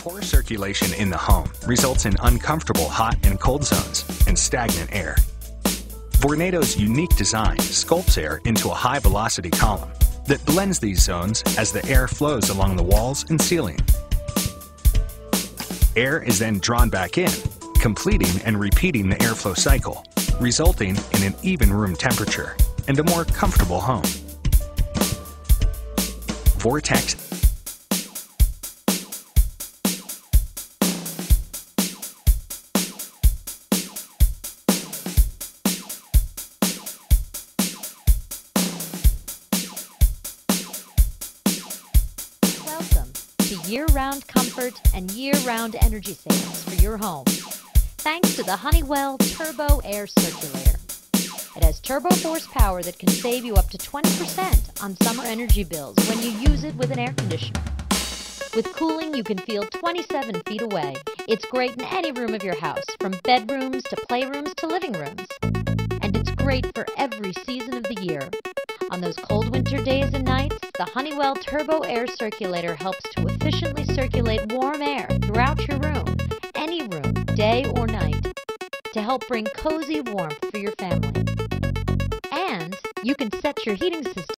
Poor circulation in the home results in uncomfortable hot and cold zones and stagnant air. Vornado's unique design sculpts air into a high-velocity column that blends these zones as the air flows along the walls and ceiling. Air is then drawn back in, completing and repeating the airflow cycle, resulting in an even room temperature and a more comfortable home. Vortex Welcome to year-round comfort and year-round energy savings for your home, thanks to the Honeywell Turbo Air Circulator. It has turbo force power that can save you up to 20% on summer energy bills when you use it with an air conditioner. With cooling you can feel 27 feet away. It's great in any room of your house, from bedrooms to playrooms to living rooms. And it's great for every season of the year. On those cold winter days and nights, the Honeywell Turbo Air Circulator helps to efficiently circulate warm air throughout your room, any room, day or night, to help bring cozy warmth for your family. And you can set your heating system